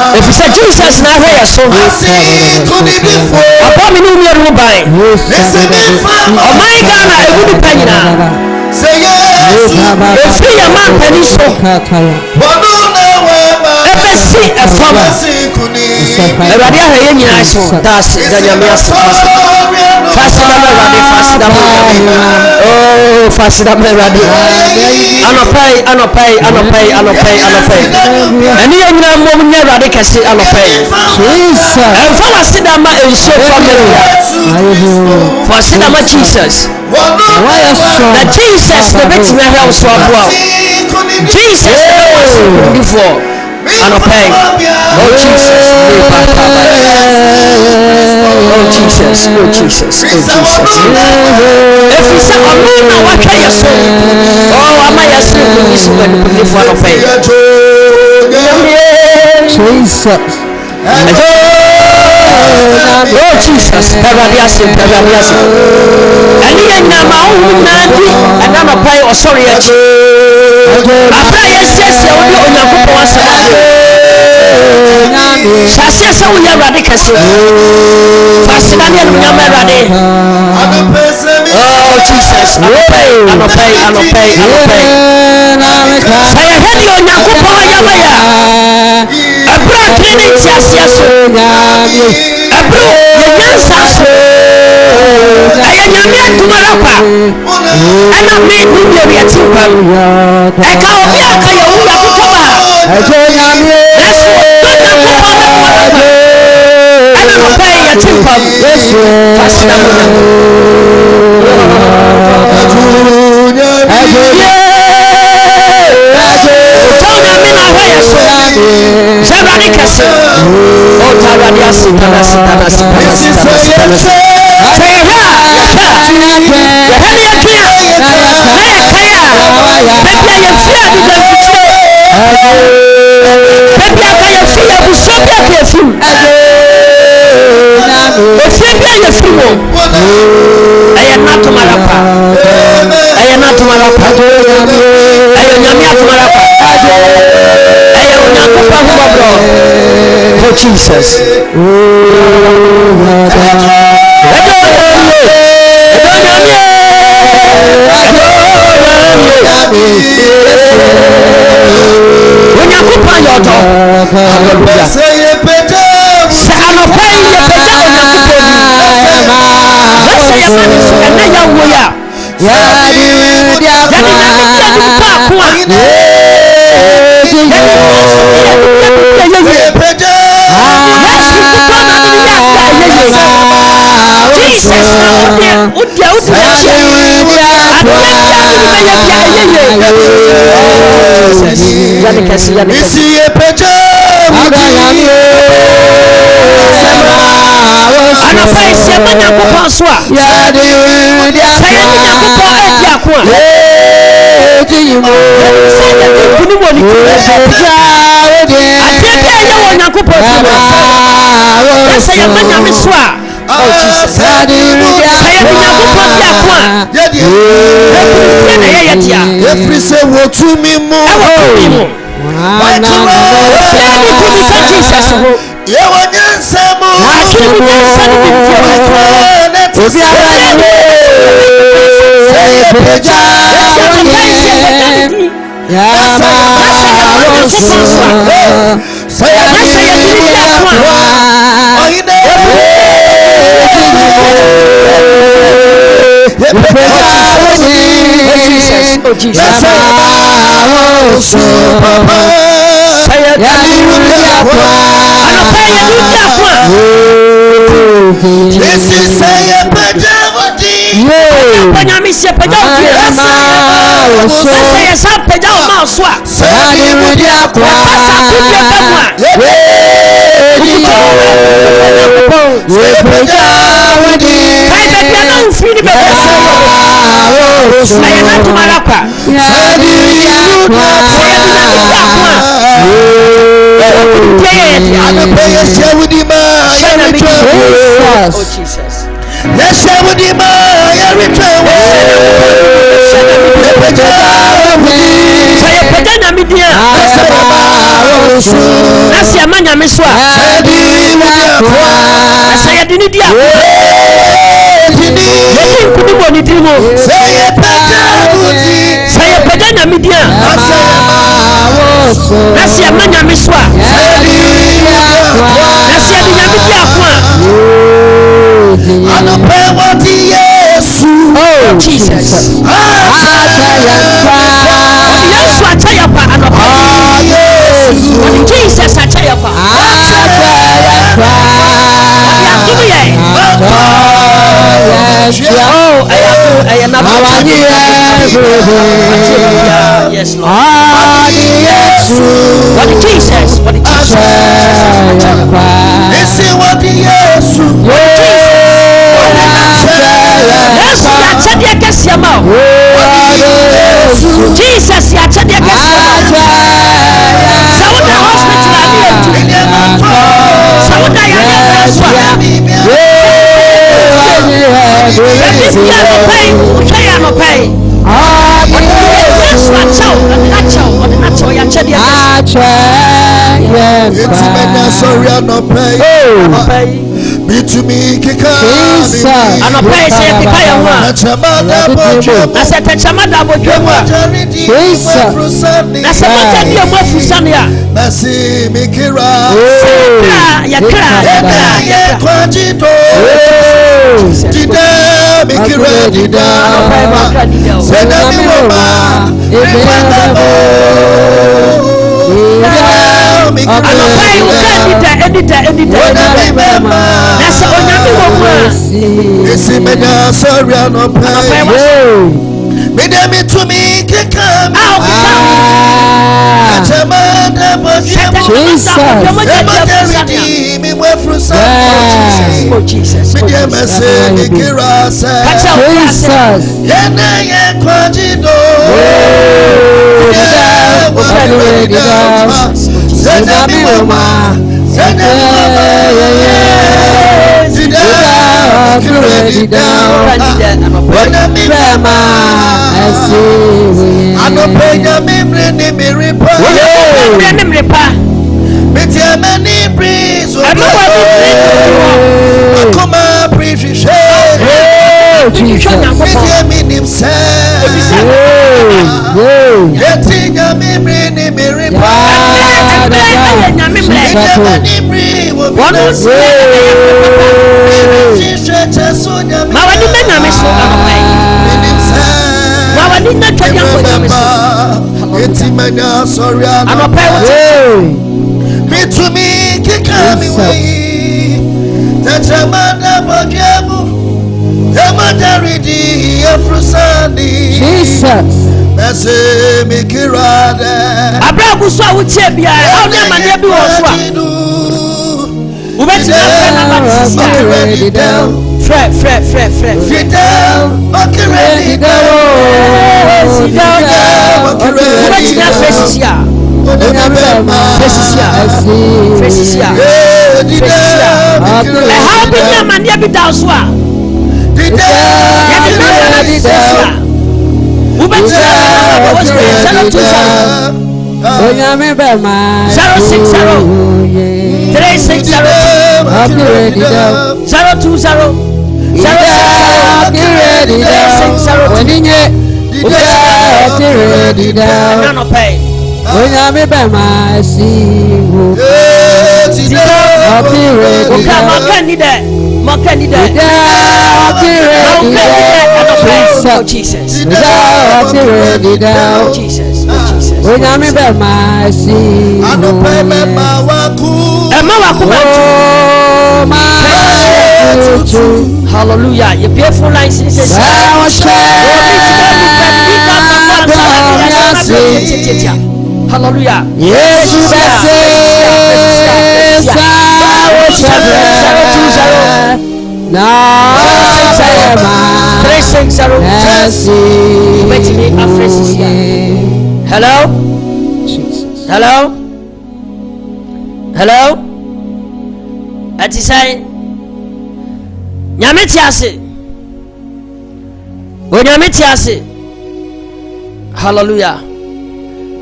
If you say Jesus now here so upon me no more buy. Oh my God, I would pay now. Say yes. If you a man penny so. See a farmer. Everybody are here in so that's Fasida Rabi. Anopay. And you know, woman, Rabi can see Anopay. And for Sidama and so for Jesus. That Jesus, the rich man, house was Jesus before. Anopay. Oh Jesus. Oh Jesus. If you say, oh no, what can you say? Oh, am I asleep this when you for Anopay? Jesus. Oh Jesus. And you know my own Nandi and Anopay or sorry. After yes, Sasha so we are radical. Fascinating Yamarade. Oh Jesus, Anopay. Say I had you on Yakupa Yamaya. A broad clinic, yes, a broad Sasso. I am not to Marapa. And I made who you are to come. I can't be a Jesus. Yes, Lord. What did Jesus? What did Jesus? Listen, what did Jesus? Jesus, ya chadi ya kesi Sauda hospital Sauda ya neswa no pay to me, Kika. And a place here, Kika. I said, Chamada, but you were. That's a matter of Fusania. Messi, Mikira. Yakra, Dida, Mikira, Dida. Jesus. Hallelujah. Your beautiful lines in says hallelujah. Yes, hello. Hello. Hello. At the sign. Nyametiase. O nyametiase. Hallelujah.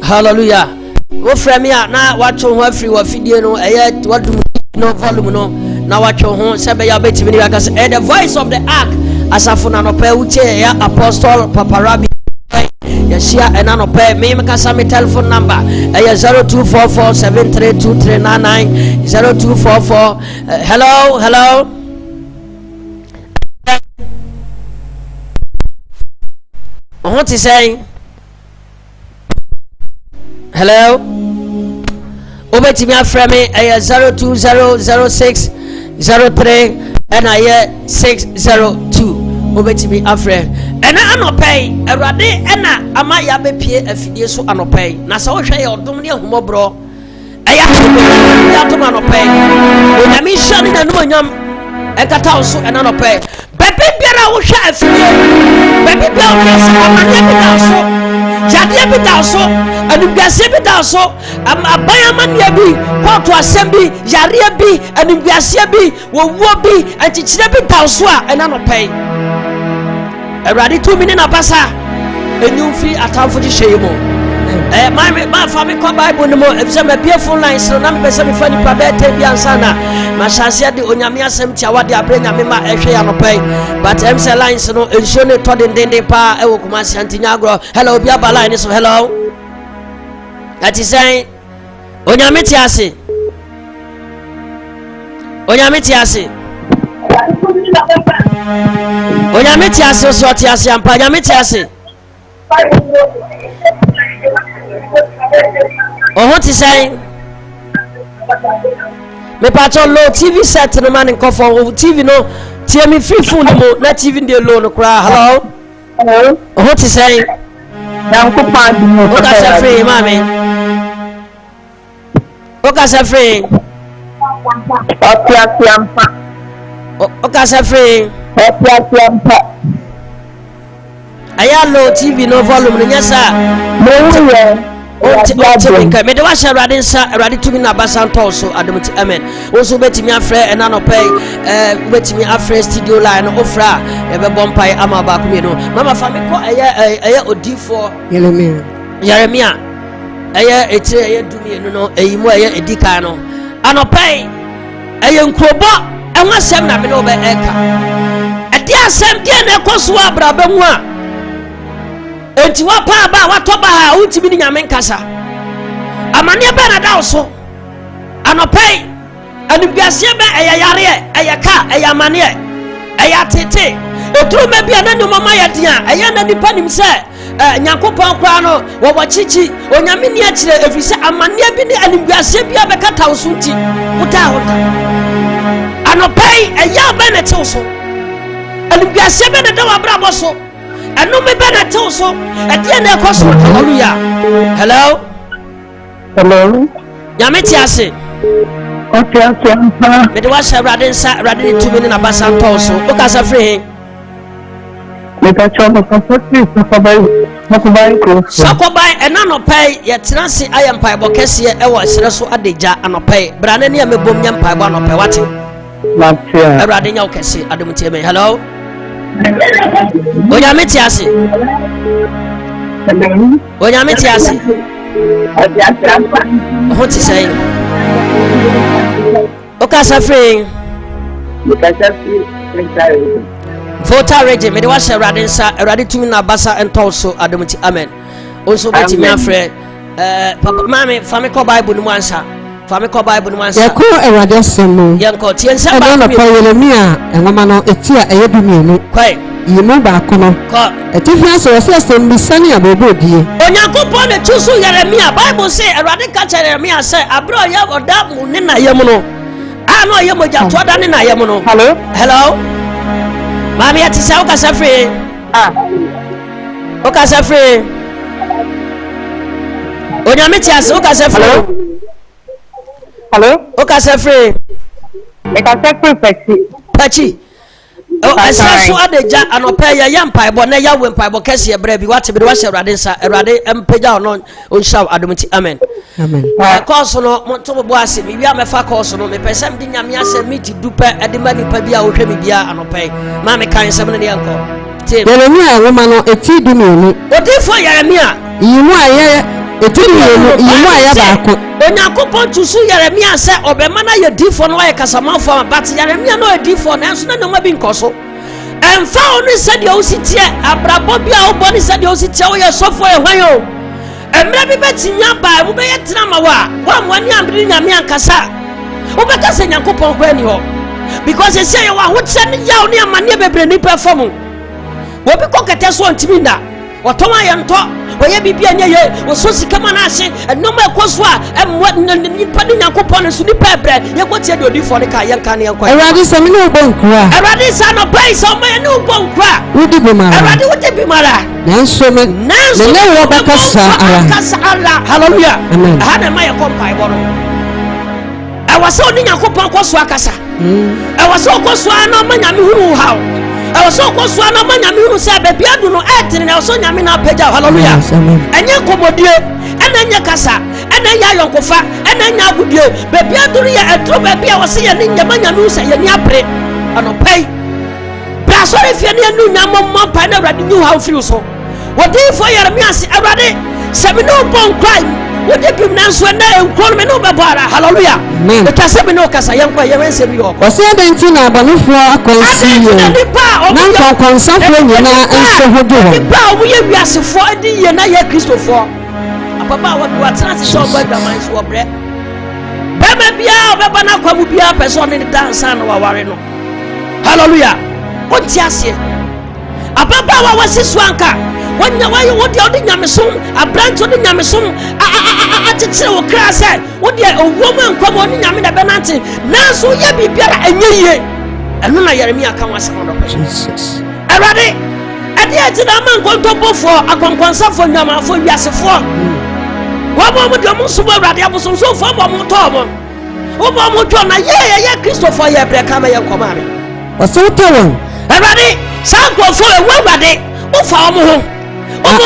Hallelujah. Wo frame ya na wacho ho afri wa fidie no eye wadu no volume no na wacho ho sebe ya betimi ni aka say the voice of the ark asafo na no pa uche ya apostle Papa Rabi Yeshia enanope me kasa me telephone number 0244732399 0244 hello. What is saying? Hello. Obeti me aframe 0200603 and 602. Obeti me aframe ena anopay awrade ena ama ya bepie afidie so anopay na sa wo hwe ye odom ne ahumobro eya ya to anopay onyame hwani na no nyam ekata so ena anopay bebe biara wo hwe afidie bebe biara wo hwe amane bi da so jade bi da so anubiase bi da so abayamane bi kwato asem bi yare bi anubiase bi wowo bi antikyire bi da so a ena anopay Eradi 2 minutes na pasa enu fi atamfo di sheyemo my family come Bible no if say me beautiful lines na me pese me fa ni pa bete bi ansana ma chance de onyame asem tia wade abre nyame ma ehwe ya no pai but em say lines no ensure ne to den pa e wo kuma antinya agro hello obi aba line so hello that is saying onyame ti ase Onyame ti ase so ti ase ampa onyame ti ase oho ti sai me patcho low TV set no man nkofo TV no tie me free phone mo na TV dey low no kra hello oho ti sai na nkopa di mo o ka se free mami o ka se free o ka se free aya low TV no volume nya sa me de wa sha rade nsa rade tumi na basanto so adomti amen wo betimi afre ena no pay betimi afre studio line ofra e be bompai ama ba ku no mama fa me ko aya odifo Yeremia aya etire aya dumi no eyimo aya edika no anopay ɛyɛ nkrobo ɛho asɛm na me no be eka ɛde asɛm de na ekoso abraba mu a enti wa pa ba watoba ha utimi ni nyame nkasa amane ba na da so anopai anubiase ba ɛyɛ yare ɛyɛ ka ɛyɛ amane ɛyɛ tete oturu ma bia na nyoma ya dia ɛyɛ na nipa nim sɛ nyankopɔn kwa no wo wachichi onyame ni akire efise amane bi ni anubiase bia be kata wo nti wuta hota anopai ɛyɛ ba na tew so anubiase be na da wa brabo so ɛno me be na tew so ɛde na ekoso hallelujah hello nyame ti ase okay me de wa sha rade nsa rade ni tumi ni na basa ntɔ so o ka sa free me ka chomo comfortly sokobai ko sokobai ɛna no pai ye tenase ayempai bokese ɛwɔ sere so adagya anopai brane ne amebom nya mpai bo anopai wate matia awrade nya okese adomtie me hello onya meti ase onya meti ase ho ti sei o ka sa free voter regime me de wa share rade nsa rade tumi na basa ntɔ so adomti amen onso beti me afre papa mami fami ko bible no ansa fami ko bible no ansa yako erade semu yanko tie nsa ba no pa Yeremia enwoma no etia eye dumienu kwai yimu ba kono ko etifia so se sembisani abobodie onyankopɔn de tusu Yeremia bible say erade ka kyere Yeremia say abro ya oda mu ne na yem no ano ye moja to da ne na yem no hello mami ati sa uka sa free uka sa free onyame ti ase uka sa free hello uka sa free me ka sa free pachi o asa so adeja anopa ya yampai bo na yawe mpai bo kese e bra bi wate bi wa hye Awurade nsa Awurade empeja ono onshaw adomti amen amen course no monto bo ase mi bia mefa course no me pesem di nyame ase miti dupe ede mani pa bia wo hwe mi bia anopa ma me kan sem ne yanko Yeremia enwoma no eti dumienu odifo Yeremia yimu aye eti dumienu yimu aye ba ko onyankopɔn tusu Yeremia sɛ ɔbɛma na yɛ difo no ayɛ kasamafo but Yeremia no yɛ difo na nso na nneɛma bi nkɔso ɛmfa wo ne sɛdeɛ wo si teɛ abrabɔ bi a wobɔ ne sɛdeɛ wo si teɛ woyɛ sɔfo yɛ hwan o mmerɛ bi bɛtinya baa wobɛyɛ tena ma wo a woamoane ambere nyame ankasa wobɛka sɛ nyankopɔn kɔ ani hɔ because ɛsɛ yɛ wɔ ahokyɛ ne yaw ne amanneɛ bebree nnipa fa mu wobi kɔ kɛtɛ so ɔntimi nda wɔtɔn ayɛ ntɔ wɔyɛ bibia nyɛ ye wɔso sika ma na ahye ɛnoma ɛkɔ so a ɛmmoa nipa ne nyankopɔn no so nipa ɛbrɛ yɛkɔtie de odifo ne ka yɛnka ne yɛnkɔ Awurade sɛ me ne wo bonkura Awurade sa no bai sɛ ɔma yɛ ne wo bonkura wodi bimara Awurade wodi bimara nanso me ne wo bɛkasa ara hallelujah amen aha na ma yɛkɔ mpaebɔ no ɛwɔ sɛ ɔne nyankopɔn kɔ so akasa ɛwɔ sɛ ɔkɔ so a na ɔma nyame hunu wo haw ɛwɔ sɛ ɔkɔ so a na ɔma nyame hunu sɛ baabi adu no ɛtene na ɛwɔ sɛ nyame no apagya hallelujah ɛnyɛ nkɔmmɔdie ɛna ɛnyɛ kasa ɛna ɛnyɛ ayɔnkofa ɛna ɛnyɛ agodie baabi adu no yɛ ɛduru baabi a wɔ sɛ yɛne nyama nyame hu sɛ yɛni apere anɔpai bra sɔre fie ne yɛne nyama mmɔ mpae na Awurade nyi haw firi so wɔdifo Yeremia se Awurade sɛ me ne wobɔ nkora wode bim nanso ɛna nkuro no me ne wobɛbɔ ara hallelujah ɛtwa sɛ me ne wo kasa yɛnkɔ yɛwɛnsɛ bi wɔ ɔsɛ dɛn nti na abɔnefoɔ akɔnsi yie na nkɔnkɔnsafoɔ nyinaa nso ho de hɔ nipa a wɔyɛ wiasefoɔ adi yie na yɛ kristofoɔ apapa a wɔde watena ase sɛ ɔbɔ adwaman so wɔbrɛ bɛma biara ɔbɛba no akwa mu biara pɛ sɛ ɔne ne dansa na waware no hallelujah wonte aseɛ apapa a wɔwɔsi so anka wanya wayo wodi odi nyamesom abranto di nyamesom atetere wo kra sɛ wodi owom ankɔm odi nyame da benante nanso ye bibiara enye yie ɛno na Yeremia ka wasɛm no Jesus Awurade ɛde ati na man kontopofo akonkonsafo nyamafo wiasefo wɔbɔ mu de ɔmo nso Awurade abosomsofo bɔ mo tɔ mo wɔbɔ mo tɔ na ye Kristofo yɛ brɛ ka ma yɛ nkɔma me ɔsɛ wotɔ Awurade sankofo ewu Awurade wofa ɔmo ho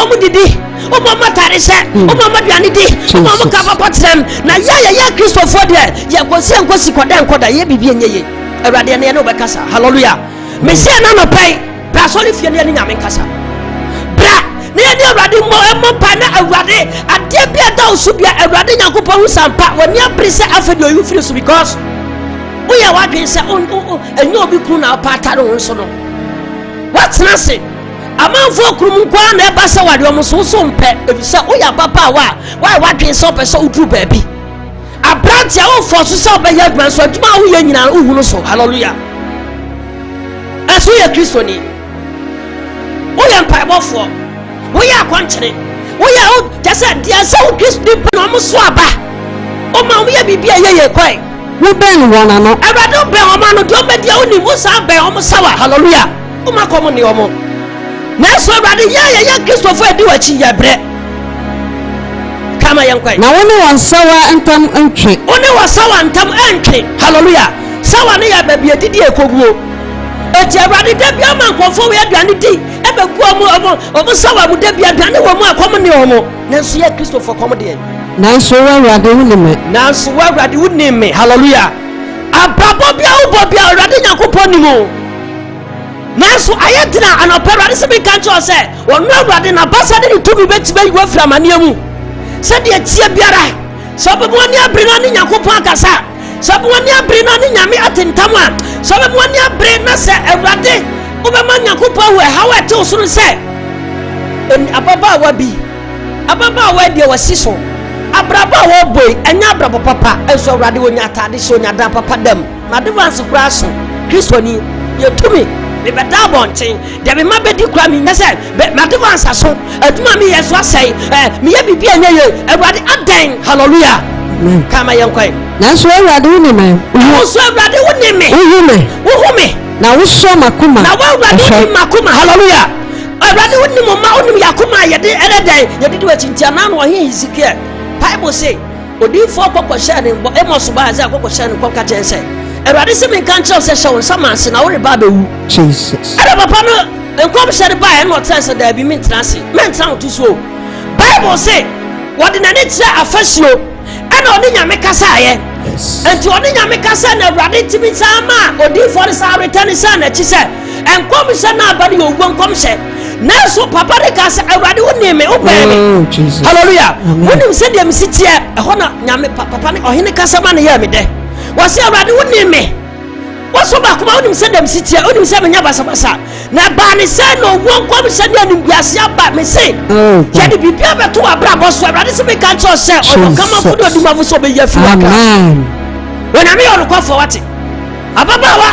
omo didi omo matare se omo maduane di omo kaba potrem na ya Kristofo de ya kosi koda nkoda ye bibie nyeye Awurade ne no bekasa hallelujah me se na no pai bra so le fie ne nyame kasa bra ne ne Awurade mo pa na Awurade ade bia da osu bia Awurade Nyankopɔn hu sampa woni abere se afedi oyu firi so because we woyɛ wadwen sɛ ɛnyɛ obi kunu na ɔpaatare wo nso no watena se amanfo kurum kwa na ɛba sɛ wade ɔmo so so mpɛ efisɛ woyɛ papa wa wadwen sɛ ɔpɛ sɛ woduru baabi abrantia wo fo so sɛ ɔbɛyɛ adwuma so adwuma a woyɛ nyina wohunu so hallelujah ɛso yɛ kristoni woyɛ mpaebɔfoɔ woyɛ akɔnkyere woyɛ kyɛ deɛ sɛ wo kristoni pɛ na ɔmo so aba ɔma woyɛ biribi a yɛyɛ kɔe wobɛn wɔn ano awurade wobɛn ɔma no deɛ ɔbɛdeɛ wonim wo saa bɛn ɔmo sawa hallelujah woma kɔm ne ɔmo nanso awurade yɛyɛ kristofo adi wakyi yɛ brɛ kama yɛnkɔe na wo ne wɔn sawa ntam ntwe wo ne wɔ sawa ntam ɛntwe hallelujah sawa ne yɛ baabi adidi ɛkɔguo eti awurade da bia ma nkɔfo wɔ aduane di ɛbɛgu ɔmo sawa mu da bia aduane wɔ mu akɔm ne ɔmo nanso yɛ kristofo kɔm deɛ nanso wo awurade wo ne me nanso wo awurade wo ne me hallelujah abrabɔ bia wobɔ bia awurade nyankopɔn ni mu nanso ayɛ tena anɔpɛ awurade sɛ meka nkyɛw sɛ ɔno awurade na basa de ne tumi bɛtumi ayi wafiri amanneɛ mu sɛdeɛ tie biara sɛ ɔbɛbɔ ne abere no ne nyankopɔn akasa sɛ ɔbɛbɔ ne abere no ne nyame atentam a sɛ ɔbɛbɔ ne abere na sɛ awurade wobɛma nyankopɔn wɔ ɛhaw ɛte wo so no sɛ ababaawa deɛ wasi so abraba a wɔbɔi ɛnyɛ abrabɔ papa ɛnso awurade wɔnya atade hyɛ ɔnya dan papa dam na advance koraa so kristoni yɛtumi mebɛda abɔnten deɛ mema bɛdi kora menyɛ sɛ madvance so adwuma meyɛ so asɛe meyɛ biribi a nyɛ yɛ awurade adan hallelujah kama yɛnkɔe nanso awurade wo ne me nanso awurade wo ne me wohu me na wosɔ makoma na wo awurade wo ne makoma hallelujah awurade wo ne mo ma wo ne yakoma yɛde ɛdɛdan yɛde de wakyintia na no ɔhe Hezekiel Bible say odinfo kokɔhyɛ ne bɔ Amos ba sɛ kokɔhyɛ ne kɔka kyɛn sɛ awurade sɛ menka nkyerɛw sɛ hyɛ wo nsa manse na wo reba bɛwu Jesus ɛdɛ papa no nkɔm hyɛ de baeɛ na ɔtena sɛ daabi mentena ase mentena wo to so Bible say wɔde n'ani kyerɛ afasuo ɛna ɔne nyame kasaeɛ enti ɔne nyame kasa na awurade timi saa ma odinfo ne saa retane saa n'akyi sɛ nkɔm hyɛ na aba ne yɛ owuo nkɔm hyɛ nanso papa de ka sɛ awurade wo ne me wo bɛɛ me hallelujah wonim sɛ deɛ mesitiɛ ɛhɔ na nyame papa ne ɔhene kasa ma ne yɛ me dɛ wɔse awurade wo ne me wɔso baakoma wonim sɛ deɛ mesitiɛ wonim sɛ menya basabasa na baa ne sɛ na owuo nkɔm hyɛ ne animguase aba me se yɛde biribia bɛto wabrabɔ so awurade sɛ meka nkyerɛ sɛ ɔdɔkamafo ne ɔdumafo sɛ ɔbɛyi afiri waka wɔnyame yɛ ɔnokɔfoɔ wate ababaawa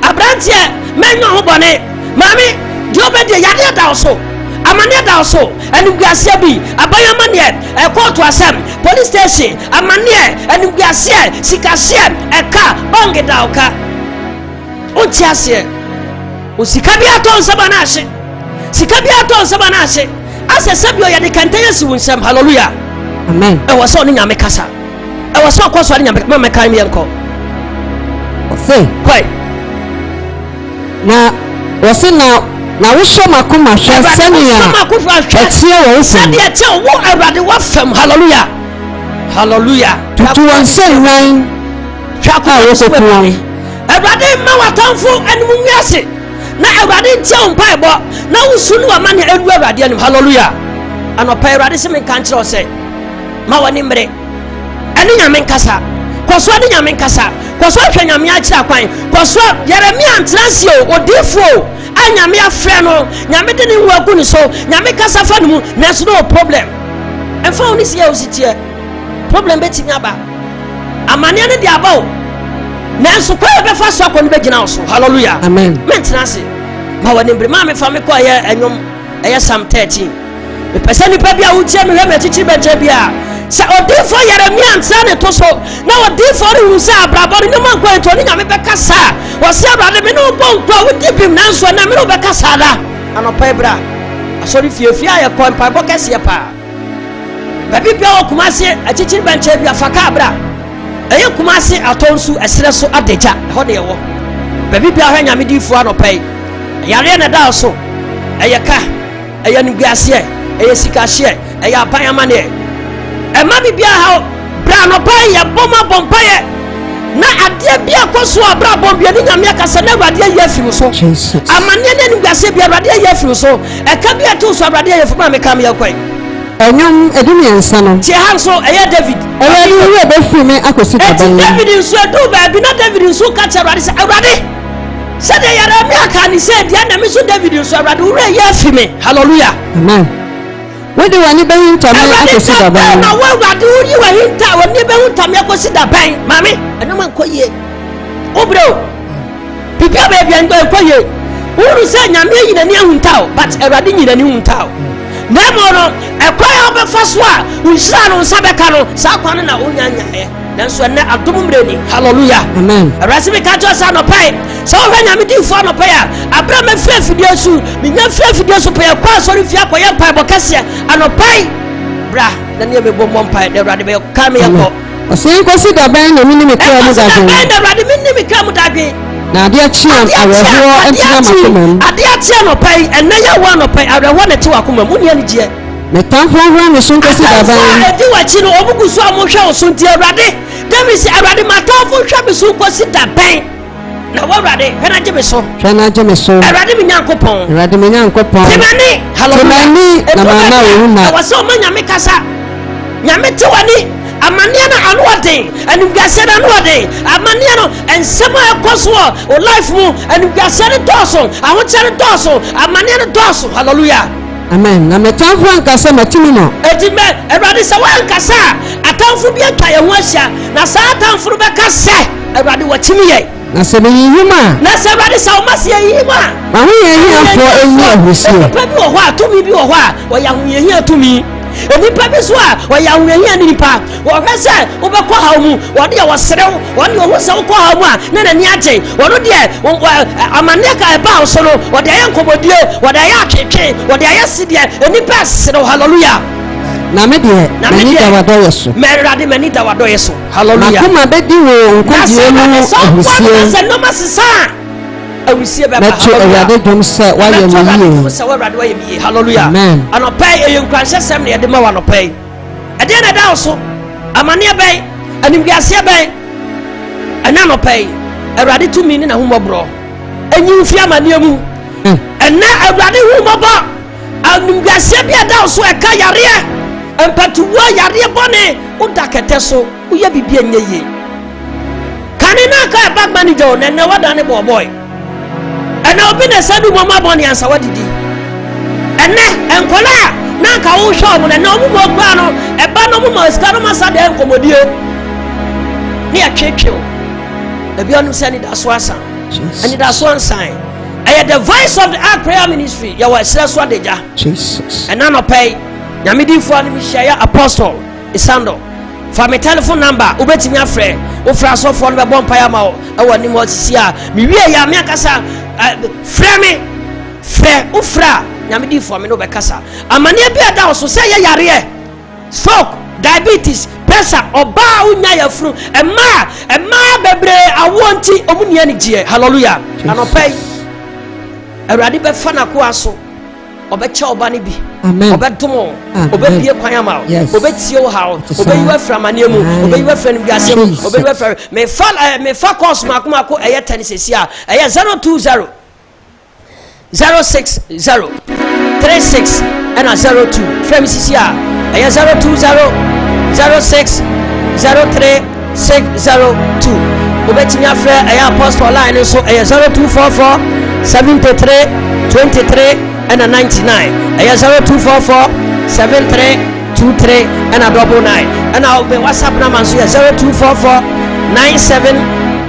aberanteɛ mɛnyɛ ho bɔne maame deɛ ɔbɛdeɛ yadeɛ da wo so amanneɛ da wo so animguaseɛ bi abayamaneɛ ɛkɔɔto asɛm police station amanneɛ animguaseɛ sikahyeɛ ɛka bange da wo ka wonte aseɛ o sika bi atɔ nsɛm ana ahye sika bi atɔ nsɛm ana ahye asɛ sɛ bi ɔyɛde kɛntɛn asi wo nsɛm hallelujah amen ɛwɔ sɛ ɔne nyame kasa ɛwɔ sɛ ɔkɔ so ɔne nyame ma mɛkan meɛnkɔ ɔse kɔe na wɔse na wohyɛ makoma hwɛ sɛnea ɛteɛ wɔ wo fam sɛdeɛ ɛteɛ wo awurade wafam hallelujah hallelujah tutu wɔn sɛ nwan hwɛ akɔ so wɔn awurade ma watamfo anim nwiase na awurade ntie wo mpaebɔ na wosu no wama ne adu awurade anim hallelujah anɔpa awurade sɛ menka nkyerɛ wo sɛ ma wɔne mmere ɛne nyame nkasa kɔsoa ne nyame nkasa kɔsoa hwɛ nyame akyerɛ kwan kɔsoa Yeremia ntransi o odifo a nyame afrɛ no nyame de ne wo agu ne so nyame kasa fa ne mu nanso no problem ɛmfa wo ne sie wo sitie problem betimi aba amane ne de aba o nanso kwa bɛfa so akɔ ne bɛgyina wo so hallelujah amen mentena ase ma wɔne mbere ma me fa me kɔ ɛyɛ ɛnwom ɛyɛ Psalm 13 mepɛ sɛ nipa bi a wotie me hwɛ me akyikyiri bɛkyɛ bi a sɛ odifo Yeremia ntra ne to so na odifo rehu sɛ abrabɔ ne nyama nkɔ ento ne nyame bɛka saa wɔse awurade me ne wo bɔ nkɔ wodi bim nanso na me ne wo bɛka saa da anɔpa bra asɔre fiefie a yɛkɔ mpaebɔ kɛseɛ paa baabi bia wɔ Kumase akyikyiri bɛnkyɛ bi afaka bra ɛyɛ Kumase atɔ nso ɛserɛ so adagya ɛhɔ ne yɛwɔ baabi bia hɔ nyame difo anɔpa yi yareɛ ne da so ɛyɛ ka ɛyɛ nimguaseɛ ɛyɛ sikahyeɛ ɛyɛ abayamaneɛ ɛma bibia ha bra no pa yɛ bɔma bɔmpaeɛ na adeɛ bia kɔ so abra bɔmbia ne nyame akasa na awurade ayɛ afiri so amanneɛ ne nimguaseɛ bia awurade ayɛ afiri so ɛka bia to so awurade ayɛ fama meka me yɛkɔe enyom edumiensa no tie hanso eye David Awurade wo be fi me akosi daban David nso do ba bi na David nso ka che Awurade se Awurade se de yara mi aka ni se dia na mi so David nso Awurade wo ye fi me hallelujah amen wode wani be hinta me akosi daban na wo Awurade wo yi wa hinta woni be hinta me akosi daban mami enoma nkoye obro bibia be bia nkoye uru se nyame yina ni ahunta but Awurade yina ni hunta na mo no ekwaya obefa so a unhira no nsabeka no sa kwan na onyanya nanso na adom mreni hallelujah amen Awurade me ka jo sa no pai so wo nyame di fo no pai a abra me fie su me nya fie su pai kwa so fie akoye pai bokase ano pai bra na ne me bom pai de Awurade be ka me yako osin kosi daban na minimi kwa mu daban na Awurade minimi ka mu daban na ade chiam aweho entina makomam ade atia no pai enne ya wa no pai aweho na ti wakoma mu ne gie metamfo ho me sun kosi daban edi wachi no obugu so amohwe osunti Awurade David si Awurade matamfo hwe me sun kosi daban na wa Awurade hwe na je me so Awurade me nyankopon timani hallelujah na mana wo na wa so manyame kasa nyame ti wani amania na anwade anugase na anwade amania no ensema ekoso o life mu anugase ne doso ahochere doso amania ne doso hallelujah amen na metamfo ankasa matimi no edime Awurade se wa ankasa atamfo bi atwa ye ho ahia na sa atamfo be kasa Awurade watimi ye na se be yihuma na se Awurade sa o mase yihuma ma ho ye hiafo enyi ahusie pa bi wo ho atumi bi wo ho a wo ya ho ye hia tumi onipa bi so a waya ahunahia ni nipa wo hwese wo be kwa hawo mu wo de wo serew wo de wo se wo kwa hawo mu a na ni agye wo no de amane ka e ba so no wo de yankomodie wo de ya keke wo de ya sidie onipa serew hallelujah na me de mani da wado yeso merade mani da wado yeso hallelujah makoma be di wo nkodie mu ahusie se no masisa awusie be ba Awurade dom se wa ye mu se Awurade wa ye mi hallelujah amen anopai eyenkwanhye sem na ye de ma wa anopai ede na da so amane ben animbiase ben ana anopai Awurade tumi ni na humobro enyi fi amane mu ena Awurade humobo animbiase bia da so e ka yare empatuwa yare bone udakete so uye bibia nyeye kanina ka bag manager na wadane boy ana obi na sadu mama boni ansa wadidi enne enkola na ka wo hwo mo na omu mo gba no e ba no mo ma ska no masa de enkomodie ni atwetwe e bi onu se ni da so asa ani da so ansan e the voice of the Ark Prayer Ministry ya wa sira so adeja Jesus and no pay nyame di fo ani mi share apostle Isando for my telephone number ubetimi afre wo fra so fo no be bon paya ma wo e woni mo sisi a mi wie ya me akasa frɛ ufra nyame di fo me no be kasa amane bia da so se ye yare stroke diabetes pressure oba unya ya furu ema bebre awonti omunia ni gie hallelujah anopai Awurade be fa na ko aso obeche oba ne bi obedomo obebie kwan ama obetie wo hawo obeyiwa fra mane mu obeyiwa fra ne biase mu obeyiwa fra me fa course mako eye tenisesi a eye 020 060 36 and 02 from sisi a eye 020 06 03 602 obetimi afra eye apostle line so eye 0244 73 23 and 99 aya 0244 73 23 and 99 and I'll be WhatsApp number so 0244 97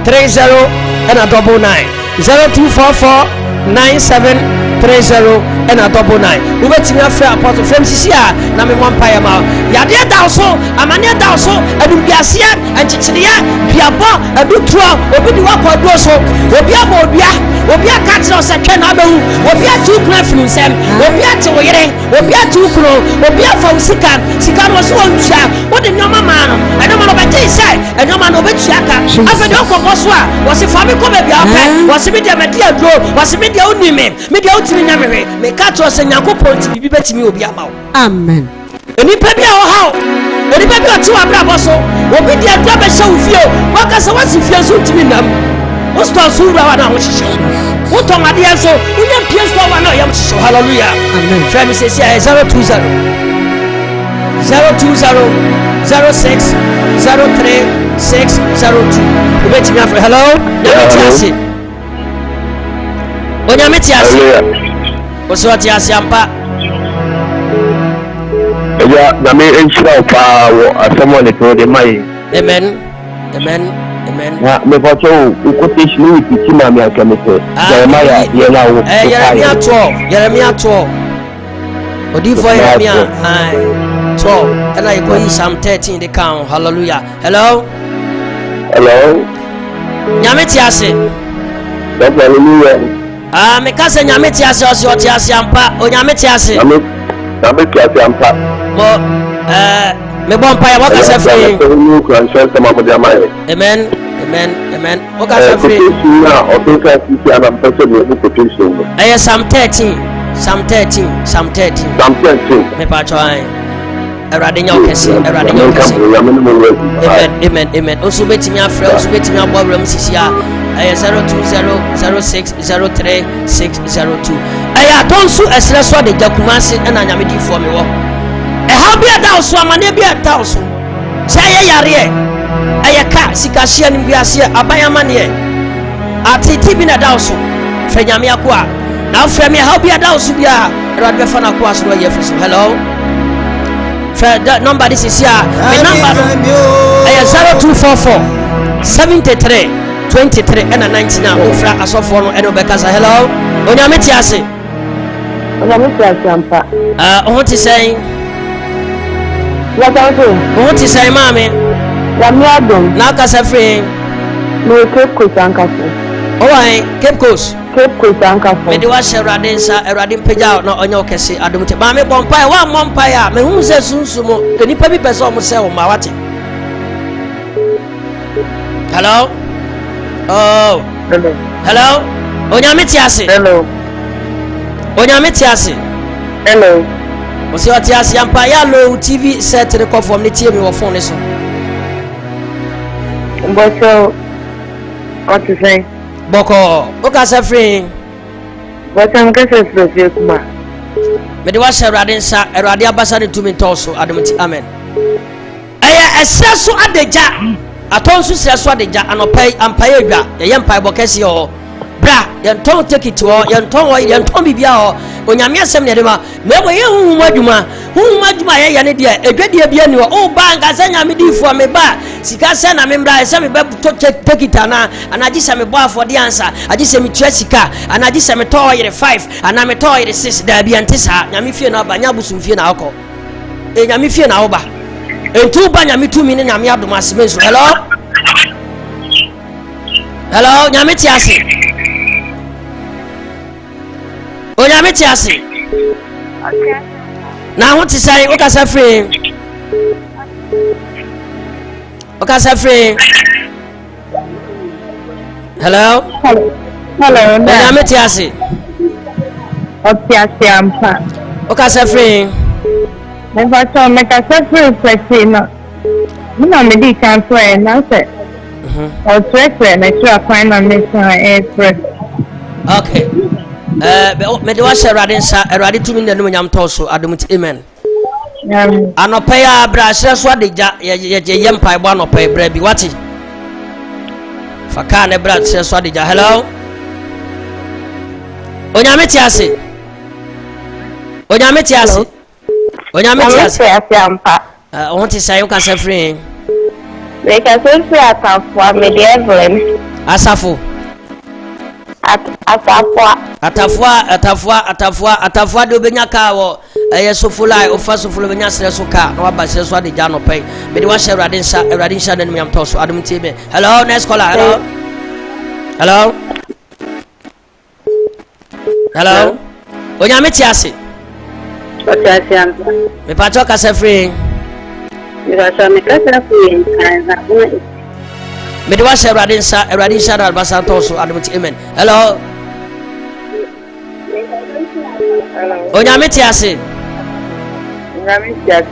30 and 99 0244 97 30 and 99 ubetimi afra apostle from sisia na me vampire ma yade da so amane da so adubiase anchichiria biabo adutro obi di wakodo so obi abodua obi akatira osetwe na abehu obi atu kura funu nsem obi ate woyere obi atu kuro obi afa usika sika no so ontua wode nyoma ma no enoma no bete sai enoma no betua ka afede okoko so a wo se fa me ko be bia pe wo se me dia medi adro wo se me dia onime me dia otimi nyamehwe me ka to se Yakobon ti bibi betimi obi ama wo amen enipa bia wo hawo enipa bia ti wa bra boso obi dia dra be hye wo fie waka se wasi fie so timi nam wo sto so ura wa na ho hye wo to made so wo nya pie sto wa na yam hye hallelujah amen friend me say 020 02006030602 ubeti mi afre. Hello nyametiase onyametiase oso tiase ampa ya na me enchira pa wo asemo ne to de mai. Amen. Na me facho quotation ni ti ma mi aka me se Jeremiah ye na wo Jeremiah 12 odi for Jeremiah 12 and I go in Psalm 13 the count. Hallelujah. Hello nyametiase hallelujah. Me kase nyametiase oso tiase ampa onyametiase nyametiase ampa mo me bon pa ya waka se free. Amen. Waka se free. Psalm 13 me pa try erade nya okese. Amen. Oso betimi afre oso betimi abowram sisia 02006030602 atonsu esre so de jakumase na nyamedi fo me wo how be a down so amane be a down so say yare ka sikashia ni biase abayama ne atiti bi na down so fe nyame akoa na fe me how be a down so bia radbe fa na koa so ye fiso. Hello that number this is here my number 0244 73 23 and 99 ofra asofo no eno bekasa. Hello onyametiase ampa ohoti say what ohoti say mame Rami Adom na kasa free no Cape Coast Ankafu. Owai Cape Coast Ankafu me de wa shewrade nsa erade mpagya no onye okese adomte ba me bompai wa mompai a me hu se sunsumo enipa bi pese o mo se o ma wate. Hello hello onyametiase hello osi otiase ampa ya low TV set record from the tie me wo phone so Mbocho what to say boko oka se free but I'm going to say kuma me de wa shewrade nsa erade abasa de tumi toso adomti. Amen. Aya esreso adeja atonsu sreso adeja anopai ampaye adwa ye mpai bokese ho bra yenton take it ho yenton bibia ho onyame asem ne de ma mebo ye huhum adwuma ye ne de edwadie bia ni o ba nka nyame difo me ba sika se na me mbra se me be take it ana anaji se me bo afode ansa aji se me tua sika anaji se me to yere 5 ana me to yere 6 da bia ntisa nyame fie na ba nya busum fie na akọ nyame fie na oba entu ba nyame tumi ne nyame adom aseme so. Hello nyame tiase onyame tiase na ho tisai okasa free hello onyame tiase otiase ampa okasa free me facho me kasa free flexi no me di transfer na se o transfer na sure final mission press. Okay me de wa shewrade nsa erade tumi ne no nyam toso adomti. Amen. Anopai abra sreso adeja ye mpai bo anopai bra bi wati faka ne bra sreso adeja. Hello onyame tiase ampa ohoti sai ukasa free we ka so free atafo me de Evelyn asafo atafua de obenya ka wo sofulai ofa sofulu benya sere so ka na waba sere so ade ja no pai me de wa share erade nsa na num toso adum tibe. Hello next caller. Hello onyame tiase me pa to kasa free me de wa share erade nsa na albasa toso adum ti. Amen. Hello onyame tiase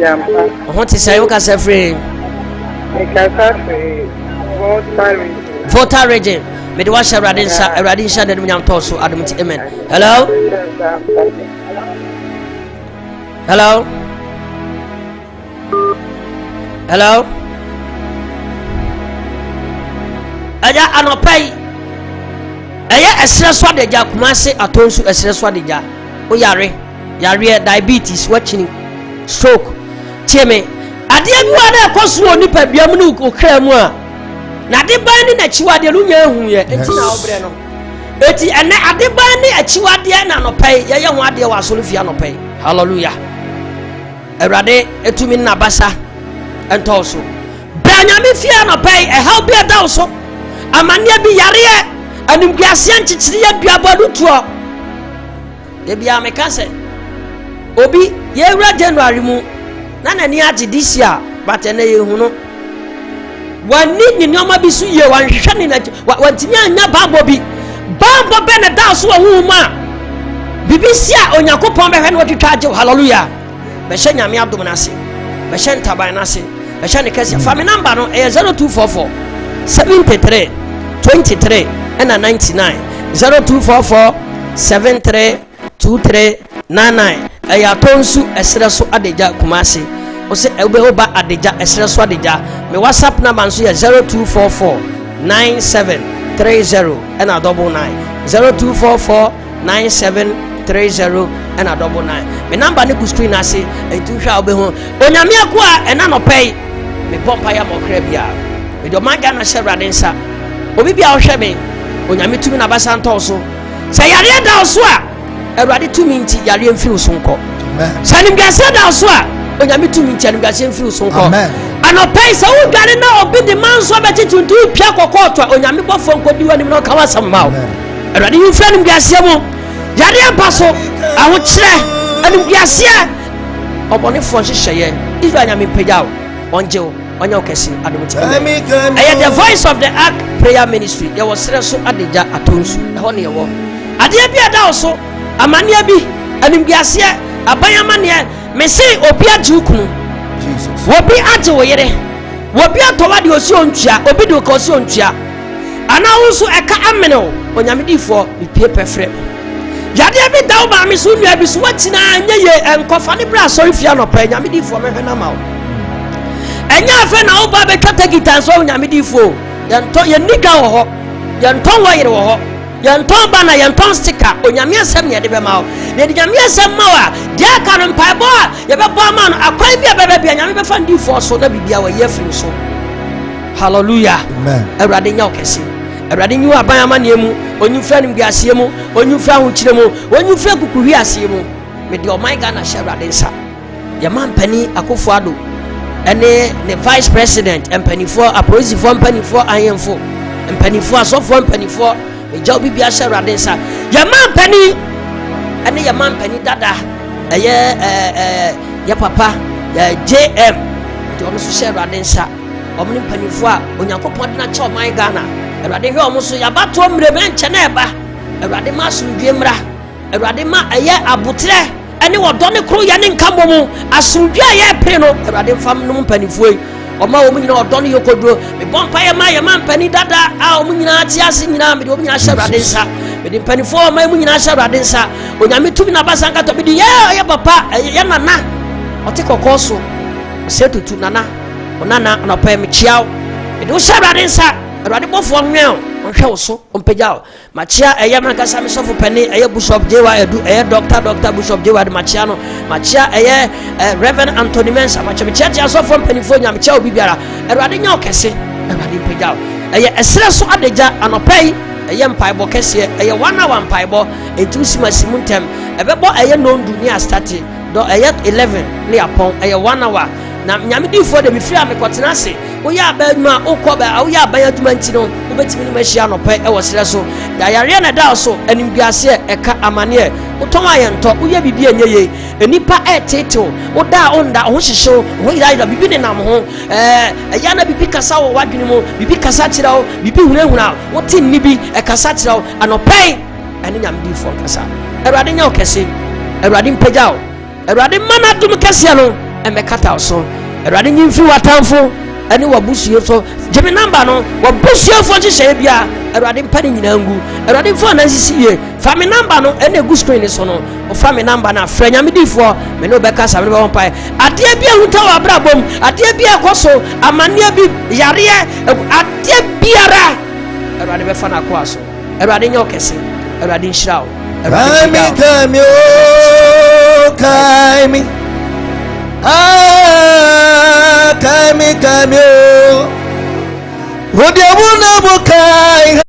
ampa ho ti sai ukasa free voter region me de wa share erade nsa na num nyam toso adum ti. Amen. hello aja anopai eye esre so adagya kumase atonsu esre so adagya o yare diabetes watching stroke tieme ade abiwa na ekoso oni paduam ne okra mu a na de ban ni na chiwade lu nya ehu ye enti na obre no eti ene ade ban ni achiwade na anopai ye ho ade wa solofia anopai hallelujah erade etumi na basa entoso branyame fia anopai e how be adawso amane bi yare animguase anchichiri ya duabadu tuo de bia meka se obi ye wura January mu na nani age this year but ene ye hu no wani ni nyoma bi su ye wanhwehwe ni na wantimi anya babo bi babo be na da so hu ma bibisi a Onyankopon be hwe na wotwetwa age hallelujah be hye nyame adom na se be hye ntaban na se be hye ne kase fa me number no 0244 73 23 and 99 0244 73 23 99 ayatonsu esreso adeja kumase o se oba adeja esreso adeja me WhatsApp number nso ya 0244 9730 and a double 9 0244 9730 and a double 9 me number ni ku screen ase entu hwa obehu onyame akwa ena no pay me bompa ya mokra bia me do manga na sherade nsa obi bia ohwe me onyame tumi na basa ntoso se yare da so a erade tumi nti yare mfiri so nko amen sanim gase da so a onyame tumi nti anim gase mfiri so nko amen anopai se wo dware na obi de manso betetuntu pia kokoto onyame bofo nkodi wani no ka wasam mawo erade yufre anim gase mu yare apaso aho kire anim gase obone fo hyehyeye Israel nyame pagyaw onjew onyo kesi adomti aya the voice of the ark prayer ministry there was so adeja atonsu ho ne yewo ade bi ada so amane bi animbiase abayamane me sei obi age ukunu Jesus obi age wo yere obi atowa de osi ontua obi de ko osi ontua ana wo so eka amene wo onyamedifo bipie pefre yade bi dawo ba mi so nua bi so watina anya ye enkofa ne bra sorry fia no pa nyamedifo mehwe na mawo enya afa na oba be katagita so nyamedifo yanto yeniga wo ho yanto wo yere wo ho yanto bana yanto sticker onyame asem ye de be mawo ne de nyame asem mawa dia kan mpaibo a ye be bo ma no akwai bia bebe bia nyame be fa ndifo so na bibia wa ye firi so hallelujah amen erade nya okese erade nyu aban amane mu onyufra nim biase mu onyufra hu kire mu onyufra kukuhwi ase mu me de oman ga na sherade nsa ye man pani akofo ado ene ne vice president empanifo aposifo empanifo ayenfo empanifo asofo empanifo eja bibia sherade nsa ye man pani ene ye man pani dada eye ye papa JM de ono so sherade nsa omni empanifo a Onyankopon de na cha oman Ghana erade hwe omo so yabato mrebe nche na eba erade ma asundwe mra erade ma eye abotre ene wodo ne kro ye ne nkambo mu asundwe aye pre no erade mfam no mpanifuo oma wo nyina wodo ne yokoduro me bompa ye ma mpani dada a wo nyina ati ase nyina me de wo nyina hye erade nsa me de mpanifuo ma wo nyina hye erade nsa onyame tumi na basa nka to bi de ye papa ye nana ote kokoso setutu nana onana anopa me chiao me de wo hye erade nsa erade bofo nweo onhwe wo so ompagyaw machia eye mankasa me sofo pani eye bishop jewa edu eye doctor bishop jewa de machia no machia eye reverend Anthony Mensa machia me chia sofo pani fo nya me chia obi biara erade nya okese erade mpagyaw eye esre so adeja anopai eye mpaibo kese eye wana wa mpaibo etusi masimuntem ebebo eye nondu ni astarte do eye 11 ni apon eye wana wa na nyame difo de me fia me kwotena se wo ya ba nwa okoba wo ya ba yaduma ntino wo betimi ni mahia no pe e wo sere so da yare na da so animguase eka amane wo ton ayento wo ya bibi anyeye enipa eteto wo da onda ho hyehye ho ira bibi ne nam ho ya na bibi kasa wo wadwene mu bibi kasa kira wo bibi hunahuna wo tin ni bi e kasa kira wo anopai ene nyame difo kasa erade nya okese erade mpagyaw erade mana dum kase no emekata so erade nyimfi watamfo ɛne wabusuo so gyeme number no wabusuo fo hyehyɛ bia Awurade mpa ne nyina ngu Awurade mfa na sisi ye fa me number no ɛne gu screen so no fa me number na fra nyame difo me no bɛka sa me bɛ won pae adeɛ bia hunta wa brabom adeɛ bia koso amane bi yare adeɛ biara Awurade bɛfa na ko aso Awurade nyɛ okese Awurade nhyira wo Kaimi, Odiabuna Bukai.